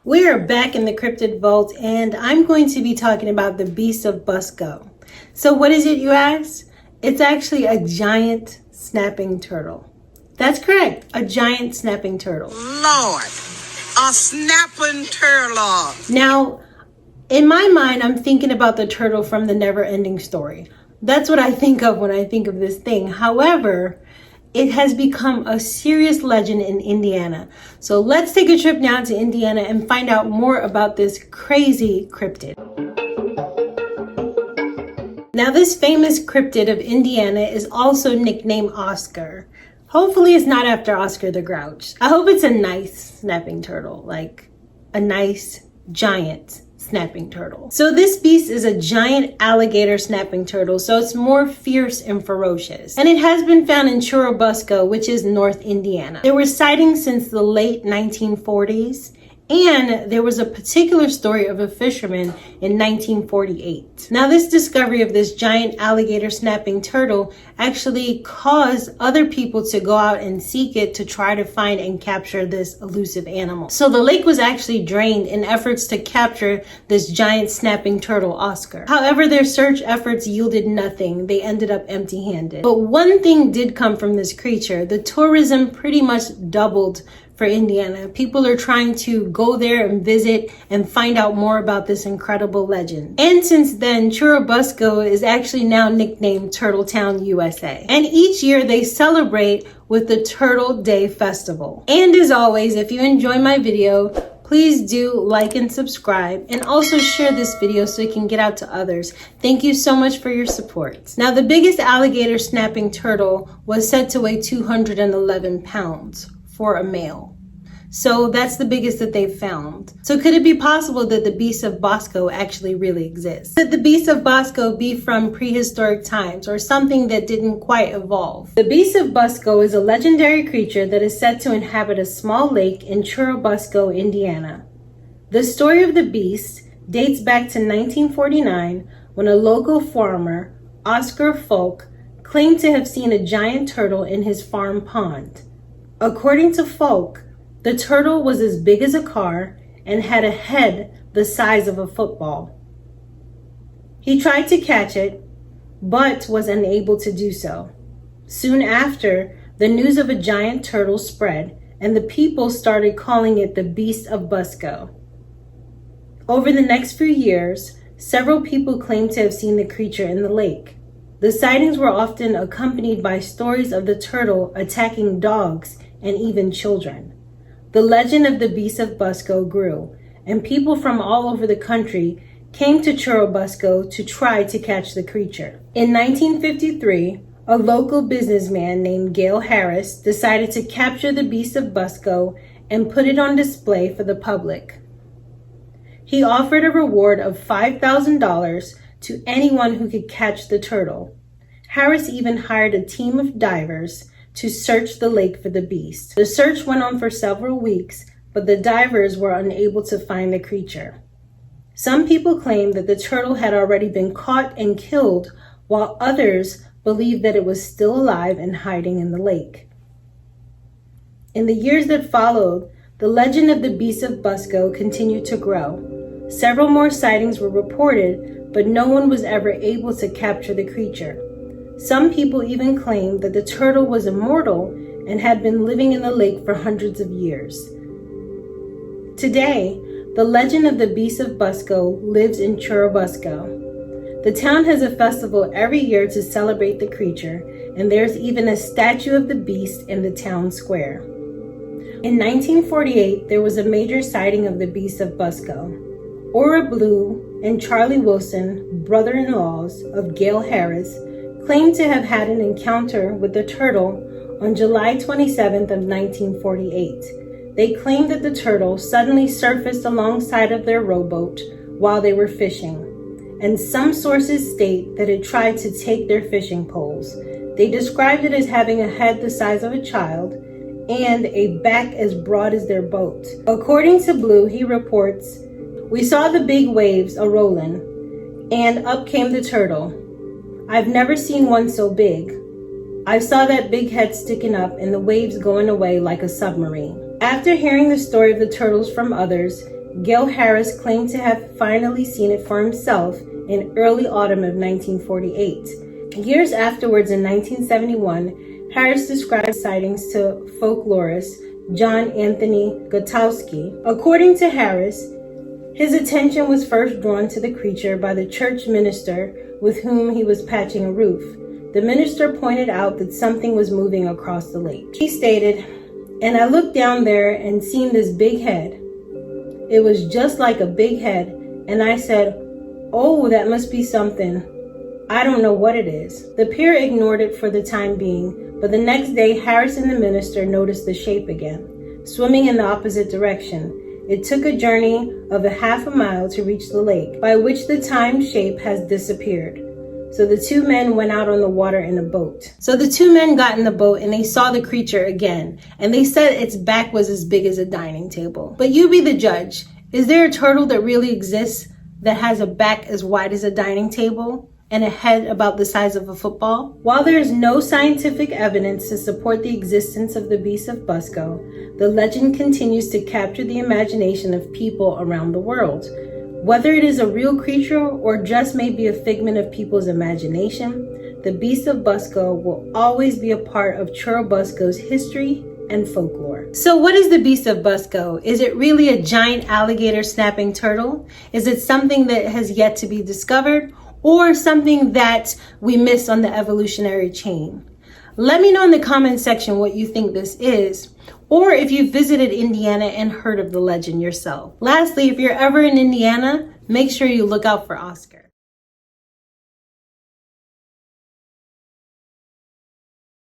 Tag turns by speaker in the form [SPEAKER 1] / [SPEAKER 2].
[SPEAKER 1] We are back in the cryptid vault, and I'm going to be talking about the Beast of Busco. So what is it, you ask? It's actually a giant snapping turtle. That's correct, a giant snapping turtle.
[SPEAKER 2] Lord, a snapping turtle.
[SPEAKER 1] Now, in my mind, I'm thinking about the turtle from the Never-Ending Story. That's what I think of when I think of this thing. However, it has become a serious legend in Indiana. So let's take a trip now to Indiana and find out more about this crazy cryptid. Now, this famous cryptid of Indiana is also nicknamed Oscar. Hopefully it's not after Oscar the Grouch. I hope it's a nice snapping turtle, like a nice giant snapping turtle. So this beast is a giant alligator snapping turtle, so it's more fierce and ferocious. And it has been found in Churubusco, which is North Indiana. There were sightings since the late 1940s, and there was a particular story of a fisherman in 1948. Now, this discovery of this giant alligator snapping turtle actually caused other people to go out and seek it to try to find and capture this elusive animal. So the lake was actually drained in efforts to capture this giant snapping turtle, Oscar. However, their search efforts yielded nothing. They ended up empty-handed. But one thing did come from this creature. The tourism pretty much doubled for Indiana. People are trying to go there and visit and find out more about this incredible legend. And since then, Churubusco is actually now nicknamed Turtletown, USA. And each year they celebrate with the Turtle Day Festival. And as always, if you enjoy my video, please do like and subscribe, and also share this video so it can get out to others. Thank you so much for your support. Now, the biggest alligator snapping turtle was said to weigh 211 pounds. For a male. So that's the biggest that they've found. So could it be possible that the Beast of Busco actually really exists? Could the Beast of Busco be from prehistoric times or something that didn't quite evolve? The Beast of Busco is a legendary creature that is said to inhabit a small lake in Churubusco, Indiana. The story of the beast dates back to 1949 when a local farmer, Oscar Fulk, claimed to have seen a giant turtle in his farm pond. According to Fulk, the turtle was as big as a car and had a head the size of a football. He tried to catch it, but was unable to do so. Soon after, the news of a giant turtle spread, and the people started calling it the Beast of Busco. Over the next few years, several people claimed to have seen the creature in the lake. The sightings were often accompanied by stories of the turtle attacking dogs and even children. The legend of the Beast of Busco grew, and people from all over the country came to Churubusco to try to catch the creature. In 1953, a local businessman named Gale Harris decided to capture the Beast of Busco and put it on display for the public. He offered a reward of $5,000 to anyone who could catch the turtle. Harris even hired a team of divers to search the lake for the beast. The search went on for several weeks, but the divers were unable to find the creature. Some people claim that the turtle had already been caught and killed, while others believed that it was still alive and hiding in the lake. In the years that followed, the legend of the Beast of Busco continued to grow. Several more sightings were reported, but no one was ever able to capture the creature. Some people even claimed that the turtle was immortal and had been living in the lake for hundreds of years. Today, the legend of the Beast of Busco lives in Churubusco. The town has a festival every year to celebrate the creature, and there's even a statue of the beast in the town square. In 1948, there was a major sighting of the Beast of Busco. Ora Blue and Charlie Wilson, brother-in-laws of Gale Harris, claimed to have had an encounter with the turtle on July 27th of 1948. They claimed that the turtle suddenly surfaced alongside of their rowboat while they were fishing, and some sources state that it tried to take their fishing poles. They described it as having a head the size of a child and a back as broad as their boat. According to Blue, he reports, "We saw the big waves a-rollin', and up came the turtle. I've never seen one so big. I saw that big head sticking up and the waves going away like a submarine." After hearing the story of the turtles from others, Gil Harris claimed to have finally seen it for himself in early autumn of 1948. Years afterwards, in 1971, Harris described sightings to folklorist John Anthony Gutowski. According to Harris, his attention was first drawn to the creature by the church minister with whom he was patching a roof. The minister pointed out that something was moving across the lake. He stated, "And I looked down there and seen this big head. It was just like a big head, and I said, oh, that must be something. I don't know what it is." The pair ignored it for the time being, but the next day Harris and the minister noticed the shape again, swimming in the opposite direction. It took a journey of a half a mile to reach the lake, by which the time shape has disappeared. So the two men went out on the water in a boat. So the two men got in the boat and they saw the creature again, and they said its back was as big as a dining table. But you be the judge. Is there a turtle that really exists that has a back as wide as a dining table and a head about the size of a football? While there is no scientific evidence to support the existence of the Beast of Busco, the legend continues to capture the imagination of people around the world. Whether it is a real creature or just may be a figment of people's imagination, the Beast of Busco will always be a part of Churubusco's history and folklore. So what is the Beast of Busco? Is it really a giant alligator snapping turtle? Is it something that has yet to be discovered, or something that we missed on the evolutionary chain? Let me know in the comment section what you think this is, or if you visited Indiana and heard of the legend yourself. Lastly, if you're ever in Indiana, make sure you look out for Oscar.